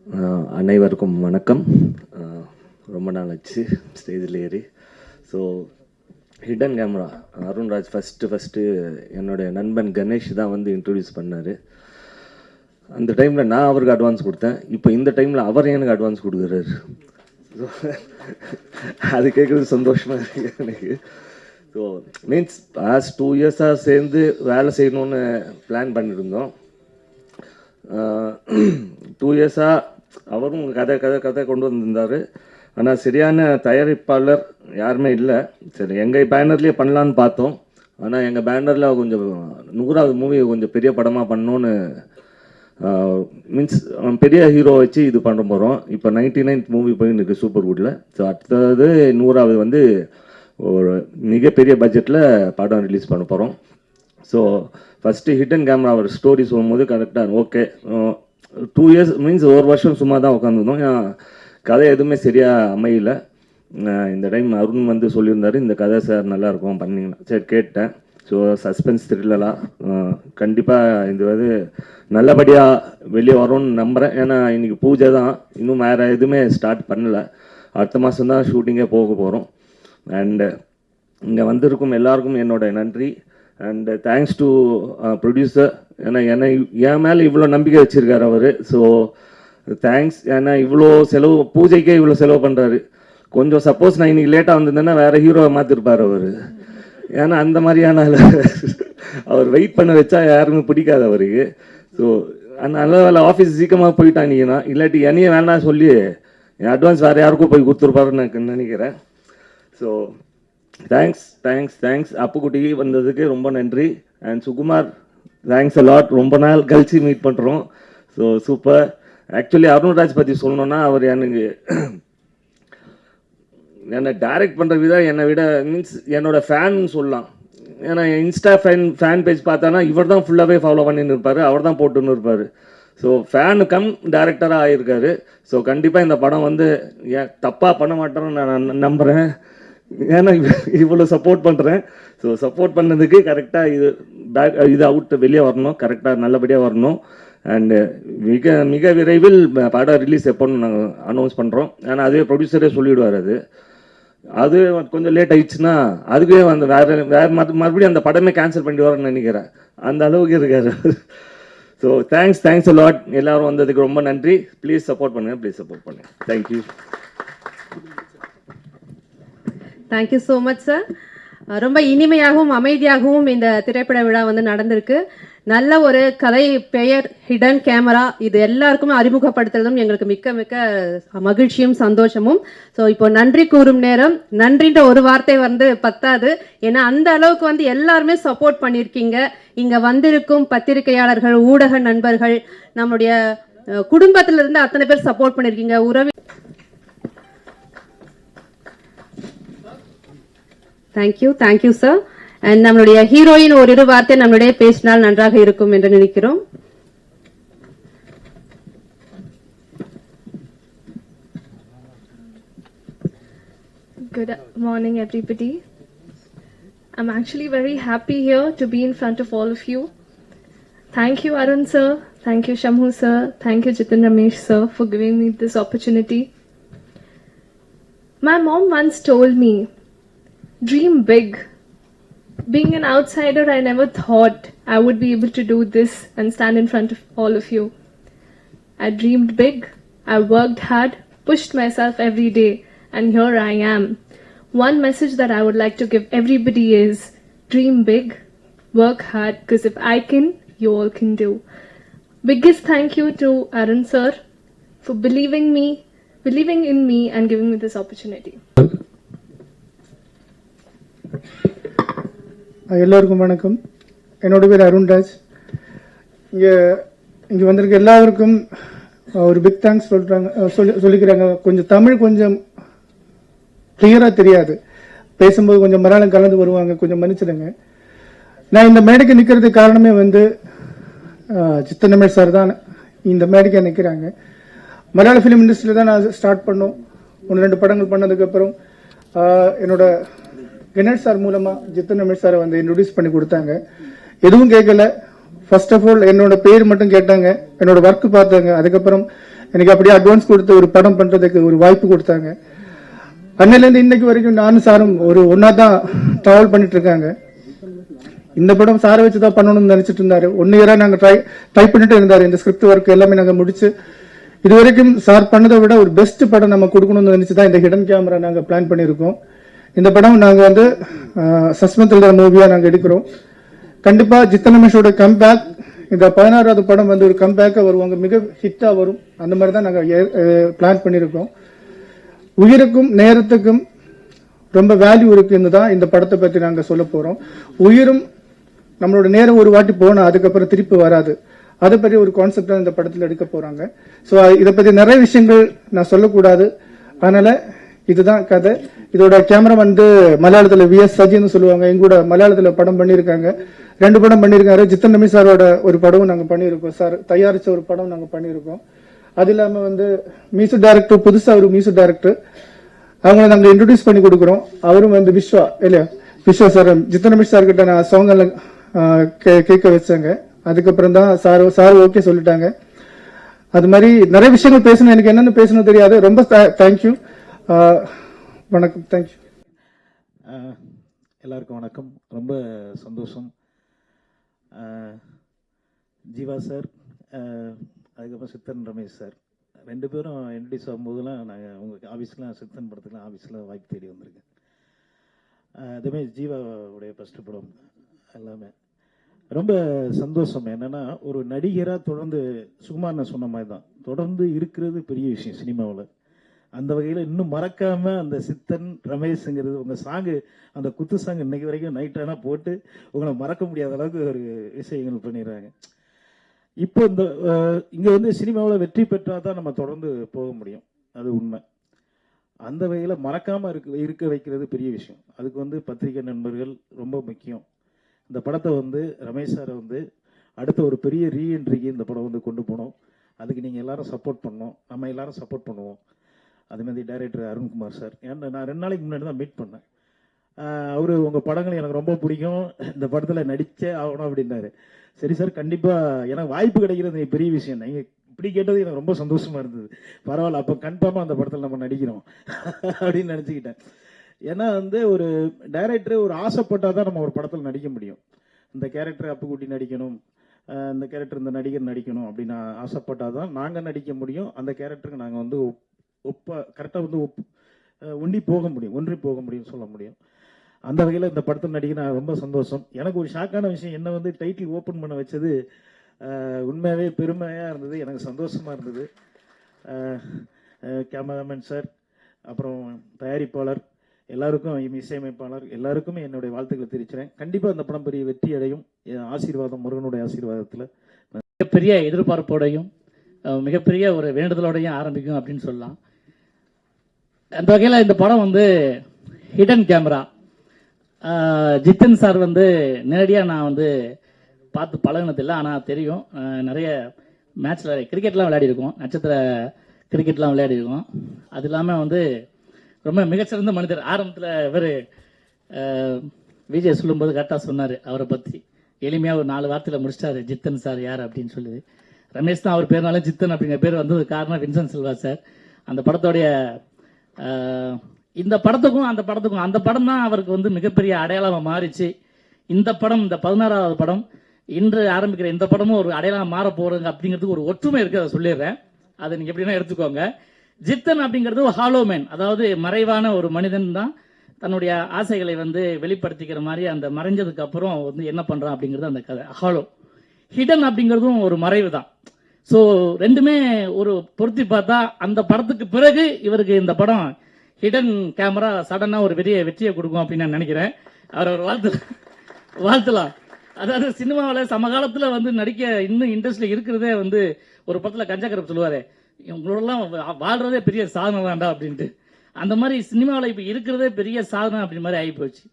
அனைவருக்கும் வணக்கம். ரொம்ப நாள் ஆச்சு ஸ்டேஜில் ஏறி. So hidden camera Arunraj first என்னுடைய நண்பன் கணேஷ் தான் வந்து இன்ட்ரடியூஸ் பண்ணார். அந்த டைமில் நான் அவருக்கு அட்வான்ஸ் கொடுத்தேன். இப்போ இந்த டைமில் அவர் எனக்கு அட்வான்ஸ் கொடுக்குறாரு. ஸோ அது கேட்குறது சந்தோஷமாக இருக்குது எனக்கு. ஸோ மீன்ஸ் பாஸ்ட் 2 இயர்ஸாக சேர்ந்து வேலை செய்யணுன்னு பிளான் பண்ணியிருந்தோம். 2 இயர்ஸாக அவரும் கதை கொண்டு வந்திருந்தார். ஆனால் சரியான தயாரிப்பாளர் யாருமே இல்லை. சரி, எங்கள் பேனர்லேயே பண்ணலான்னு பார்த்தோம். ஆனால் எங்கள் பேனரில் கொஞ்சம் 100வது மூவி கொஞ்சம் பெரிய படமாக பண்ணோன்னு, மீன்ஸ் பெரிய ஹீரோ வச்சு இது பண்ண போகிறோம். இப்போ 99th மூவி போயின்னு இருக்குது சூப்பர்வுட்டில். ஸோ அடுத்தது 100வது வந்து ஒரு மிகப்பெரிய பட்ஜெட்டில் படம் ரிலீஸ் பண்ண போகிறோம். ஸோ ஃபஸ்ட்டு ஹிடன் கேமரா அவர் ஸ்டோரி சொல்லும்போது கரெக்டாக ஓகே. 2 இயர்ஸ் மீன்ஸ் 1 வருஷம் சும்மா தான் உட்காந்துருந்தோம். கதை எதுவுமே சரியாக அமையல. இந்த டைம் அருண் வந்து சொல்லியிருந்தார், இந்த கதை சார் நல்லாயிருக்கும் பண்ணிங்கன்னா. சரி கேட்டேன். ஸோ சஸ்பென்ஸ் த்ரில்லராக கண்டிப்பாக இது வந்து நல்லபடியாக வெளியே வரும்னு நம்புகிறேன். ஏன்னா இன்றைக்கி பூஜை தான், இன்னும் வேறு எதுவுமே ஸ்டார்ட் பண்ணலை. அடுத்த மாதம் தான் ஷூட்டிங்கே போக போகிறோம். அண்டு இங்கே வந்திருக்கும் எல்லாருக்கும் என்னோட நன்றி. And thanks to producer. ஏன்னா என் மேலே இவ்வளோ நம்பிக்கை வச்சுருக்காரு அவர். So thanks. ஏன்னா இவ்வளோ செலவு, பூஜைக்கே இவ்வளோ செலவு பண்ணுறாரு. கொஞ்சம் சப்போஸ் நான் இன்றைக்கி லேட்டாக வந்திருந்தேன்னா வேறு ஹீரோவை மாற்றிருப்பார் அவர். ஏன்னா அந்த மாதிரியான அவர் வெயிட் பண்ண வச்சா யாருமே பிடிக்காது அவருக்கு. ஸோ நல்ல வேலை ஆஃபீஸ் சீக்கிரமாக போயிட்டானீங்கன்னா, இல்லாட்டி என்னையே வேணாம் சொல்லி என் அட்வான்ஸ் வேறு யாருக்கும் போய் கொடுத்துருப்பாருன்னு நான் நினைக்கிறேன். ஸோ தேங்க்ஸ் அப்புக்குட்டி வந்ததுக்கு ரொம்ப நன்றி. And Sukumar thanks a lot. ரொம்ப நாள் கழிச்சு மீட் பண்ணுறோம். So super. ஆக்சுவலி அருண்ராஜ் பற்றி சொல்லணுன்னா, அவர் எனக்கு என்னை டைரக்ட் பண்ணுற விதம் என்னை விட மீன்ஸ் என்னோட ஃபேன் சொல்லலாம். ஏன்னா இன்ஸ்டா ஃபேன் பேஜ் பார்த்தானா இவர் தான் ஃபுல்லாகவே ஃபாலோ பண்ணின்னு இருப்பார், அவர் தான் போட்டுன்னு இருப்பார். ஸோ ஃபேனு கம் டேரக்டராக ஆகியிருக்காரு. ஸோ கண்டிப்பாக இந்த படம் வந்து தப்பாக பண்ண மாட்டேன்னு நான் நம்புகிறேன். ஏன்னா இவ்வளோ சப்போர்ட் பண்ணுறேன். ஸோ சப்போர்ட் பண்ணதுக்கு கரெக்டாக இது அவுட் வெளியே வரணும், கரெக்டாக நல்லபடியாக வரணும். அண்டு மிக விரைவில் படம் ரிலீஸ் எப்போன்னு நாங்கள் அனௌன்ஸ் பண்ணுறோம். ஏன்னா அதுவே ப்ரொடியூசரே சொல்லிவிடுவார். அது கொஞ்சம் லேட் ஆயிடுச்சுன்னா அதுவே வந்து வேறு மறுபடியும் அந்த படமே கேன்சல் பண்ணிடுவார்னு நினைக்கிறேன். அந்த அளவுக்கு இருக்காரு. So thanks lot. எல்லோரும் வந்ததுக்கு ரொம்ப நன்றி. ப்ளீஸ் சப்போர்ட் பண்ணுங்கள். Thank you. Thank you so much sir. ரொம்ப இனிமையாகவும் அமைதியாகவும் இந்த திரைப்பட விழா வந்து நடந்திருக்கு. நல்ல ஒரு கதை, பெயர் ஹிடன் கேமரா, இது எல்லாருக்குமே அறிமுகப்படுத்துறதும் எங்களுக்கு மிக்க மகிழ்ச்சியும் சந்தோஷமும். ஸோ இப்போ நன்றி கூறும் நேரம். நன்றின்ற ஒரு வார்த்தை வந்து பத்தாது. ஏன்னா அந்த அளவுக்கு வந்து எல்லாருமே சப்போர்ட் பண்ணியிருக்கீங்க. இங்கே வந்திருக்கும் பத்திரிகையாளர்கள், ஊடக நண்பர்கள், நம்முடைய குடும்பத்திலிருந்து அத்தனை பேர் சப்போர்ட் பண்ணியிருக்கீங்க. Thank you sir. அண்ட் நம்மளுடைய ஹீரோயின் ஒரு வார்த்தை நம்மளுடைய பேசினால் நன்றாக இருக்கும் என்று நினைக்கிறோம். Good morning everybody. I'm actually very happy here to be in front of all of you. Thank you Arun sir, thank you Shamhu sir, thank you Jitin Ramesh sir for giving me this opportunity. My mom once told me, dream big. Being an outsider, I never thought I would be able to do this and stand in front of all of you. I dreamed big, I worked hard, pushed myself every day, and here I am. One message that I would like to give everybody is, dream big, work hard, because if I can, you all can do. Biggest thank you to Arun sir for believing in me and giving me this opportunity. எல்லோருக்கும் வணக்கம். என்னோட பேர் அருண்ராஜ். இங்கே வந்திருக்க எல்லாருக்கும் ஒரு big thanks சொல்லிக்கிறாங்க. கொஞ்சம் தமிழ் கொஞ்சம் கிளியராக தெரியாது, பேசும்போது கொஞ்சம் மலையாளம் கலந்து வருவாங்க, கொஞ்சம் மன்னிச்சிடுங்க. நான் இந்த மேடைக்கு நிற்கிறதுக்கு காரணமே வந்து சித்தன் ரமேஷ் சார் தான் இந்த மேடைக்கு நிற்கிறாங்க. மலையாள ஃபிலிம் இண்டஸ்ட்ரியில் தான் நான் ஸ்டார்ட் பண்ணோம். 1-2 படங்கள் பண்ணதுக்கப்புறம் என்னோட கணேஷ் சார் மூலமா ஜித்தன் ரமேஷ் சாரை வந்து இன்ட்ரோடியூஸ் பண்ணி கொடுத்தாங்க. எதுவும் கேட்கல, ஃபர்ஸ்ட் ஆஃப் ஆல் என்னோட பேர் மட்டும் கேட்டாங்க, என்னோட ஒர்க் பார்த்தாங்க. அதுக்கப்புறம் எனக்கு அப்படியே அட்வான்ஸ் கொடுத்து ஒரு படம் பண்றதுக்கு ஒரு வாய்ப்பு கொடுத்தாங்க. அன்னையிலேருந்து இன்னைக்கு வரைக்கும் நானும் சாரும் ஒரு ஒன்னா தான் டிராவல் பண்ணிட்டு இருக்காங்க. இந்த படம் சாரை வச்சு தான் பண்ணணும்னு நினைச்சிட்டு இருந்தாரு. 1 இயரா நாங்க ட்ரை பண்ணிட்டு இருந்தாரு. இந்த ஸ்கிரிப்ட் ஒர்க் எல்லாமே நாங்க முடிச்சு இது வரைக்கும் சார் பண்ணதை விட ஒரு பெஸ்ட் படம் நம்ம கொடுக்கணும்னு நினைச்சு தான் இந்த ஹிடன் கேமரா நாங்க பிளான் பண்ணியிருக்கோம். இந்த படம் நாங்க வந்து சஸ்பென்ஸ் த்ரில்லர் மூவியா நாங்க எடுக்கிறோம். கண்டிப்பா ஜித்தன் ரமேஷோட கம்பேக் இந்த 16வது படம் வந்து ஒரு கம்பேக்கா வருவாங்க, மிக ஹிட்டா வரும். அந்த மாதிரி தான் நாங்க பிளான் பண்ணியிருக்கோம். உயிருக்கும் நேரத்துக்கும் ரொம்ப வேல்யூ இருக்குன்னு தான் இந்த படத்தை பத்தி நாங்க சொல்ல போறோம். உயிரும் நம்மளோட நேரம் ஒரு வாட்டி போனா அதுக்கப்புறம் திருப்பி வராது. அதை பற்றி ஒரு கான்செப்ட் தான் இந்த படத்தில் எடுக்க போறாங்க. ஸோ இதை பத்தி நிறைய விஷயங்கள் நான் சொல்லக்கூடாது, அதனால இதுதான் கதை. இதோட கேமரா வந்து மலையாளத்துல VS சஜின்னு சொல்லுவாங்க, எங்கூட மலையாளத்துல படம் பண்ணியிருக்காங்க. 2 படம் பண்ணியிருக்காரு. ஜித்தன் ரமேஷ் சாரோட ஒரு படமும் நாங்க பண்ணியிருக்கோம். சார் தயாரிச்ச ஒரு படம் நாங்க பண்ணியிருக்கோம். அது இல்லாம வந்து மியூசிக் டைரக்டர், புதுசா ஒரு மியூசிக் டைரக்டர், அவங்கள நாங்க இன்ட்ரோடியூஸ் பண்ணி கொடுக்குறோம். அவரும் வந்து விஸ்வா இல்லையா, விஸ்வா சார் ஜித்தன் ரமேஷ் சார் கிட்ட நான் சாங் எல்லாம் கேட்க வச்சாங்க. அதுக்கப்புறம் தான் சார் ஓகே சொல்லிட்டாங்க. அது மாதிரி நிறைய விஷயங்கள் பேசணும். எனக்கு என்னென்னு பேசணும் தெரியாது. ரொம்ப தேங்க்யூ. வணக்கம். தேங்க்யூ. எல்லாருக்கும் வணக்கம். ரொம்ப சந்தோஷம். ஜீவா சார், அதுக்கப்புறம் சித்தன் ரமேஷ் சார் 2 பேரும் இன்ட்ரடியூஸ் ஆகும்போதெல்லாம் நாங்கள் உங்கள் ஆஃபீஸ்லாம் சித்தன் படத்துக்குலாம் ஆஃபீஸில் வாய்ப்பு தேடி வந்திருக்கேன். அதுமாதிரி ஜீவாவுடைய ஃபஸ்ட்டு படம் எல்லாமே ரொம்ப சந்தோஷம். என்னென்னா ஒரு நடிகராக தொடர்ந்து சுகுமாரன் சொன்ன மாதிரி தான் தொடர்ந்து இருக்கிறது பெரிய விஷயம் சினிமாவில். அந்த வகையில் இன்னும் மறக்காம அந்த சித்தன் ரமேஷ்ங்கிறது உங்கள் சாங்கு, அந்த குத்து சாங் இன்னைக்கு வரைக்கும் நைட்டானா போட்டு உங்களை மறக்க முடியாத அளவுக்கு ஒரு விஷயங்கள் பண்ணிடுறாங்க. இப்போ இந்த இங்கே வந்து சினிமாவில் வெற்றி பெற்றால் தான் நம்ம தொடர்ந்து போக முடியும், அது உண்மை. அந்த வகையில் மறக்காமல் இருக்க வைக்கிறது பெரிய விஷயம். அதுக்கு வந்து பத்திரிகை நண்பர்கள் ரொம்ப முக்கியம். இந்த படத்தை வந்து ரமேஷ் சாரை வந்து அடுத்த ஒரு பெரிய ரீஎன்ட்ரிக்கு இந்த படம் வந்து கொண்டு போனோம். அதுக்கு நீங்கள் எல்லாரும் சப்போர்ட் பண்ணோம், நம்ம எல்லாரும் சப்போர்ட் பண்ணுவோம். அதுமாதிரி டைரக்டர் அருண்குமார் சார், ஏன்னா நான் 2 நாளைக்கு முன்னாடி தான் மீட் பண்ணேன். அவரு உங்கள் படங்கள் எனக்கு ரொம்ப பிடிக்கும், இந்த படத்தில் நடிச்சே ஆகணும் அப்படின்னாரு. சரி சார், கண்டிப்பாக எனக்கு வாய்ப்பு கிடைக்கிறது பெரிய விஷயம். நீங்கள் இப்படி கேட்டது எனக்கு ரொம்ப சந்தோஷமா இருந்தது. பரவாயில்ல, அப்போ கன்ஃபார்மாக அந்த படத்தில் நம்ம நடிக்கிறோம் அப்படின்னு நினச்சிக்கிட்டேன். ஏன்னா வந்து ஒரு டைரக்டர் ஒரு ஆசைப்பட்டால் தான் நம்ம ஒரு படத்தில் நடிக்க முடியும். இந்த கேரக்டர் அப்புக்குட்டி நடிக்கணும், இந்த கேரக்டர் இந்த நடிகர் நடிக்கணும் அப்படின்னு ஆசைப்பட்டால் தான் நாங்கள் நடிக்க முடியும். அந்த கேரக்டருக்கு நாங்கள் வந்து கரெக்டாக வந்து ஒன்றி போக முடியும் சொல்ல முடியும். அந்த வகையில் இந்த படத்தில் நடிக்க நான் ரொம்ப சந்தோஷம். எனக்கு ஒரு ஷாக்கான விஷயம், என்ன வந்து டைட்டில் ஓப்பன் பண்ண வச்சது உண்மையாகவே பெருமையாக இருந்தது, எனக்கு சந்தோஷமாக இருந்தது. கேமராமேன் சார், அப்புறம் தயாரிப்பாளர் எல்லாருக்கும், இசையமைப்பாளர் எல்லாருக்குமே என்னுடைய வாழ்த்துக்களை தெரிவிக்கிறேன். கண்டிப்பாக இந்த படம் பெரிய வெற்றி அடையும். ஆசீர்வாதம், முருகனுடைய ஆசீர்வாதத்தில் மிகப்பெரிய எதிர்பார்ப்போடையும் மிகப்பெரிய ஒரு வேண்டுதலோடையும் ஆரம்பிக்கும் அப்படின்னு சொல்லலாம். அந்த வகையில் இந்த படம் வந்து ஹிடன் கேமரா. ஜித்தன் சார் வந்து நேரடியாக நான் வந்து பார்த்து பழகினதில்லை, ஆனால் தெரியும். நிறைய மேட்ச்சில் கிரிக்கெட்லாம் விளையாடிருக்கோம், நட்சத்திர கிரிக்கெட்லாம் விளையாடிருக்கோம். அது இல்லாமல் வந்து ரொம்ப மிகச்சிறந்த மனிதர். ஆரம்பத்தில் இவர் விஜய் சொல்லும்போது கரெக்டாக சொன்னார், அவரை பற்றி எளிமையாக ஒரு 4 வார்த்தையில் முடிச்சிட்டாரு, ஜித்தன் சார் யார் அப்படின்னு சொல்லி. ரமேஷ் தான் அவர் பேர்னாலும் ஜித்தன் அப்படிங்கிற பேர் வந்தது காரணம் வின்சென்ட் சில்வா சார். அந்த படத்தோடைய இந்த படத்துக்கும் அந்த படம் தான் அவருக்கு வந்து மிகப்பெரிய அடையாளமாக மாறிச்சு. இந்த படம், இந்த 16வது படம், இன்று ஆரம்பிக்கிற இந்த படமும் ஒரு அடையாளம் மாற போறதுங்க அப்படிங்கிறதுக்கு ஒரு ஒற்றுமை இருக்கு, அதை சொல்லிடுறேன். அதை நீங்க எப்படின்னா எடுத்துக்கோங்க. ஜித்தன் அப்படிங்கிறது ஒரு ஹாலோ மேன், அதாவது மறைவான ஒரு மனிதன் தான் தன்னுடைய ஆசைகளை வந்து வெளிப்படுத்திக்கிற மாதிரி. அந்த மறைஞ்சதுக்கு அப்புறம் வந்து என்ன பண்றான் அப்படிங்கிறது அந்த கதை. ஹாலோ ஹிடன் அப்படிங்கிறதும் ஒரு மறைவு தான். ஸோ ரெண்டுமே ஒரு பொருத்தி பார்த்தா அந்த படத்துக்கு பிறகு இவருக்கு இந்த படம் ஹிடன் கேமரா சடனா ஒரு பெரிய வெற்றியை கொடுக்கும் அப்படின்னு நான் நினைக்கிறேன். அவர் ஒரு வாழ்த்தலாம். அதாவது சினிமாவில் சமகாலத்தில் வந்து நடிக்க இன்னும் இண்டஸ்ட்ரியில் இருக்கிறதே வந்து ஒரு படத்தில் கஞ்சா கருப்பு சொல்லுவாரு, இவங்களோடலாம் வாழ்றதே பெரிய சாதனை தான்டா அப்படின்ட்டு. அந்த மாதிரி சினிமாவில் இப்போ இருக்கிறதே பெரிய சாதனை அப்படி மாதிரி ஆகி போச்சு.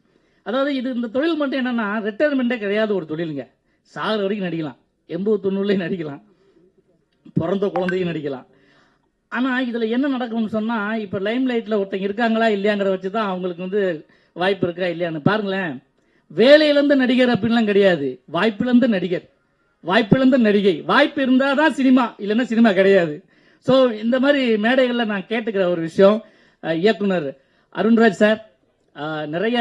அதாவது இந்த தொழில் மட்டும் என்னன்னா ரிட்டையர்மெண்ட்டே கிடையாது ஒரு தொழிலுங்க. சாகிற வரைக்கும் நடிக்கலாம், 80-90 நடிக்கலாம், பிறந்த குழந்தையும் நடிக்கலாம். ஆனால் இதில் என்ன நடக்கும்னு சொன்னால், இப்போ லைம் லைட்டில் ஒருத்தங்க இருக்காங்களா இல்லையாங்கிற வச்சு தான் அவங்களுக்கு வந்து வாய்ப்பு இருக்கா இல்லையான்னு பாருங்களேன். வேலையிலேருந்து நடிகர் அப்படின்லாம் கிடையாது, வாய்ப்பிலேருந்து நடிகர், வாய்ப்பிலேருந்து நடிகை. வாய்ப்பு இருந்தால் தான் சினிமா, இல்லைன்னா சினிமா கிடையாது. ஸோ இந்த மாதிரி மேடைகளில் நான் கேட்டுக்கிற ஒரு விஷயம், இயக்குனர் அருண்ராஜ் சார், நிறைய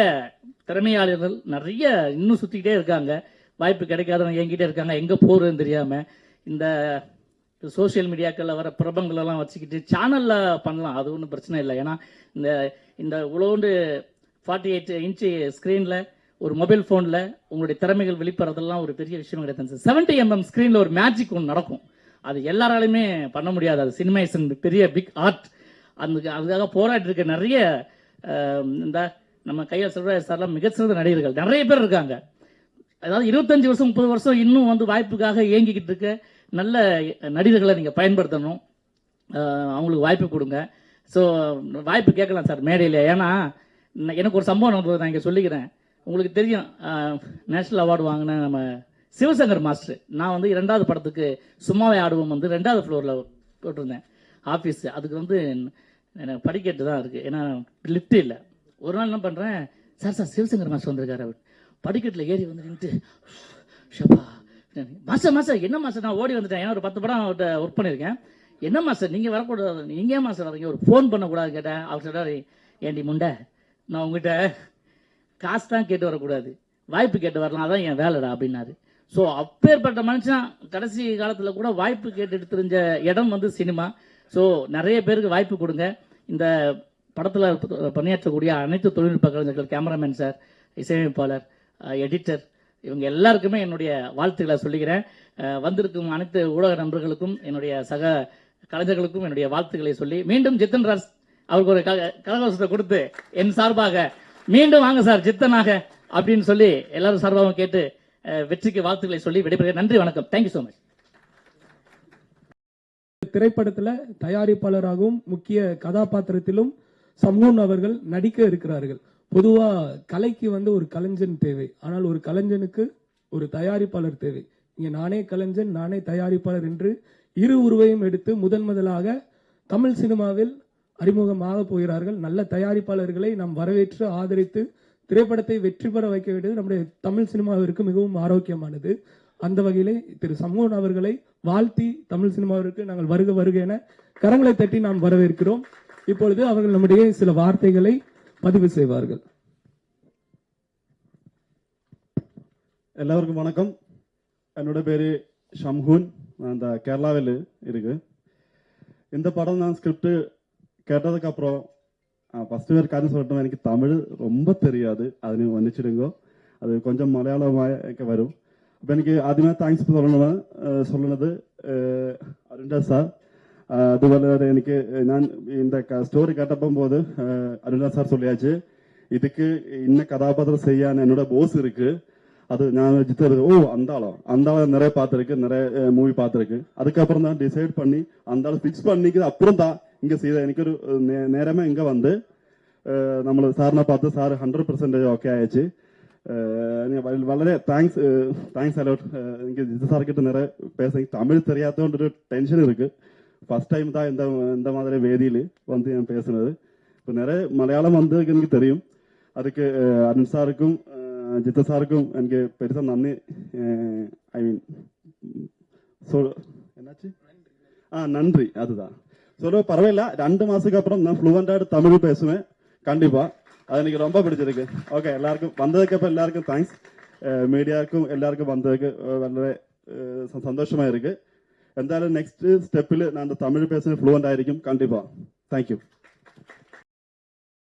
திறமையாளர்கள் நிறைய இன்னும் சுற்றிக்கிட்டே இருக்காங்க, வாய்ப்பு கிடைக்காதவங்க என்கிட்டே இருக்காங்க, எங்கே போகிறதுன்னு தெரியாமல். இந்த சோஷியல் மீடியாக்களில் வர பிரபங்களெல்லாம் வச்சுக்கிட்டு சேனலில் பண்ணலாம், அது ஒன்றும் பிரச்சனை இல்லை. ஏன்னா இந்த இந்த உழவுண்டு 48 இன்ச்சு ஸ்க்ரீனில் ஒரு மொபைல் ஃபோனில் உங்களுடைய திறமைகள் வெளிப்படுறதெல்லாம் ஒரு பெரிய விஷயம் கிடையாது. 70mm ஸ்க்ரீனில் ஒரு மேஜிக் ஒன்று நடக்கும், அது எல்லாராலையுமே பண்ண முடியாது. அது சினிமைசன் பெரிய பிக் ஆர்ட். அதுக்காக போராடி இருக்க நிறைய இந்த நம்ம கையில் செல்வராஜ் சார்லாம் மிகச்சிறந்த நடிகர்கள் நிறைய பேர் இருக்காங்க. அதாவது 25 வருஷம் 30 வருஷம் இன்னும் வந்து வாய்ப்புக்காக இயங்கிக்கிட்டு இருக்க நல்ல நடிகர்களை நீங்கள் பயன்படுத்தணும், அவங்களுக்கு வாய்ப்பு கொடுங்க. ஸோ வாய்ப்பு கேட்கலாம் சார் மேடையில். ஏன்னா எனக்கு ஒரு சம்பவம் நான் இங்கே சொல்லிக்கிறேன். உங்களுக்கு தெரியும், நேஷனல் அவார்டு வாங்கின நம்ம சிவசங்கர் மாஸ்டர், நான் வந்து 2வது படத்துக்கு சும்மாவே ஆடுவோம் வந்து 2வது ஃப்ளோரில் போட்டிருந்தேன் ஆஃபீஸ். அதுக்கு வந்து எனக்கு படிக்கட்டு தான் இருக்குது, ஏன்னா லிஃப்ட் இல்லை. ஒரு நாள் என்ன பண்ணுறேன், சார் சிவசங்கர் மாஸ்டர் வந்திருக்காரு, அவர் படிக்கட்டில் ஏறி வந்து நின்றுட்டு ஷப்பா மாஸ்டர் என்ன மாஸ்டர், நான் ஓடி வந்துட்டேன். ஏன்னா ஒரு 10 படம் அவர்கிட்ட ஒர்க் பண்ணியிருக்கேன். என்ன மாஸ்டர் நீங்கள் வரக்கூடாது, நீங்கள் ஏன் மாஸ்டர் வரீங்க, ஒரு ஃபோன் பண்ணக்கூடாது கேட்டேன். அவர் சொல்கிறார், ஏண்டி முண்டை, நான் உங்ககிட்ட காசு தான் கேட்டு வரக்கூடாது, வாய்ப்பு கேட்டு வரலாம், அதான் என் வேலைடா அப்படின்னாரு. ஸோ அப்பேற்பட்ட மனுஷன் கடைசி காலத்தில் கூட வாய்ப்பு கேட்டுட்டு தெரிஞ்ச இடம் வந்து சினிமா. ஸோ நிறைய பேருக்கு வாய்ப்பு கொடுங்க. இந்த படத்தில் பணியாற்றக்கூடிய அனைத்து தொழில்நுட்ப கலைஞர்கள், கேமராமேன் சார், இசையமைப்பாளர், எடிட்டர், இவங்க எல்லாருக்குமே என்னுடைய வாழ்த்துக்களை சொல்லிக்கிறேன். வந்திருக்கும் அனைத்து ஊடக நண்பர்களுக்கும், என்னுடைய சக கலைஞர்களுக்கும் என்னுடைய வாழ்த்துக்களை சொல்லி, மீண்டும் ஜித்தன் ராஜ் அவருக்கு ஒரு கரகோஷத்தை கொடுத்து என் சார்பாக மீண்டும் வாங்க சார் ஜித்தனாக அப்படின்னு சொல்லி எல்லாரும் சார்பாகவும் கேட்டு வெற்றிக்கு வாழ்த்துக்களை சொல்லி விடைபெறுகிறேன். நன்றி, வணக்கம். Thank you so much. திரைப்படத்துல தயாரிப்பாளராகவும் முக்கிய கதாபாத்திரத்திலும் சம்ஹூன் அவர்கள் நடிக்க இருக்கிறார்கள். பொதுவா கலைக்கு வந்து ஒரு கலைஞன் தேவை, ஆனால் ஒரு கலைஞனுக்கு ஒரு தயாரிப்பாளர் தேவை. இங்க நானே கலைஞன் நானே தயாரிப்பாளர் என்று இரு உருவையும் எடுத்து முதலாக தமிழ் சினிமாவில் அறிமுகமாக போகிறார்கள். நல்ல தயாரிப்பாளர்களை நாம் வரவேற்று ஆதரித்து திரைப்படத்தை வெற்றி பெற வைக்க வேண்டியது நம்முடைய தமிழ் சினிமாவிற்கு மிகவும் ஆரோக்கியமானது. அந்த வகையிலே திரு சம்ஹூன் அவர்களை வாழ்த்தி தமிழ் சினிமாவிற்கு நாங்கள் வருக வருக என கரங்களை தட்டி நாம் வரவேற்கிறோம். இப்பொழுது அவர்கள் நம்முடைய சில வார்த்தைகளை பதிவு செய்வார்கள். எல்லாருக்கும் வணக்கம். என்னோட பேரு ஷம்ஹூன், நான் இந்த கேரளாவில் இருக்கு. இந்த படம் நான் ஸ்கிரிப்ட் கேட்டதுக்கு அப்புறம் ஃபர்ஸ்ட் ஒரு காரியம் சொல்லட்டும், எனக்கு தமிழ் ரொம்ப தெரியாது, அது நீங்க மன்னிச்சிடுங்க, அது கொஞ்சம் மலையாளமாக வரும். அப்போ எனக்கு ஆദ്യമേ താങ്ക്സ് சொல்லுனது அருண்ராஜ் சார். അതുപോലെ എനിക്ക് ഞാൻ இந்த സ്റ്റോറി കേട്ടപ്പോது அருண்ராஜ் சார் சொல்லியாச்சு, இதுக்கு இன்ன கதாபாத்திரம் செய்யான்னு என்னோட போஸ் இருக்கு, அது நான் ஜித்து அந்த ஆளை நிறைய பார்த்துருக்கு, நிறைய மூவி பார்த்துருக்கு. அதுக்கப்புறம் தான் டிசைட் பண்ணி அந்த ஆளை ஃபிக்ஸ் பண்ணிக்கிறது அப்புறம் தான் இங்கே செய்த എനിക്കൊരു நேரமே இங்கே வந்து നമ്മൾ സാറിനെ பார்த்து சார் 100% ஓகே ஆயிடுச்சு. വളരെ தேங்க்ஸ் அலோட். எனக்கு ஜித்து சார்கிட்ட நிறைய பேச தமிழ் தெரியாதோன்ற ஒரு டென்ஷன் இருக்கு. ஃபர்ஸ்ட் டைம் தான் இந்த மாதிரி வேதியில் வந்து நான் பேசுனது. இப்போ நிறைய மலையாளம் வந்து எனக்கு தெரியும். அதுக்கு அருண் சாருக்கும் ஜித்து சாருக்கும் எனக்கு பெருசா நன்றி. ஐ மீன் என்னாச்சு நன்றி, அதுதான் சொல்ல பரவாயில்ல. 2 மாசத்துக்கு அப்புறம் நான் ஃப்ளூவெண்டா தமிழ் பேசுவேன் கண்டிப்பா. அது எனக்கு ரொம்ப பிடிச்சிருக்கு. ஓகே, எல்லாருக்கும் வந்ததுக்கு அப்புறம் எல்லாருக்கும் தேங்க்ஸ். மீடியாவுக்கும் எல்லாருக்கும் வந்ததுக்கு വളരെ சந்தோஷமா இருக்கு. എന്തായാലും നെക്സ്റ്റ് സ്റ്റെപ്പിൽ ഞാൻ തമിഴ് പേഴ്സൺ ഫ്ലുവന്റ് ആയിരിക്കും കണ്ടിപ്പാ. Thank you.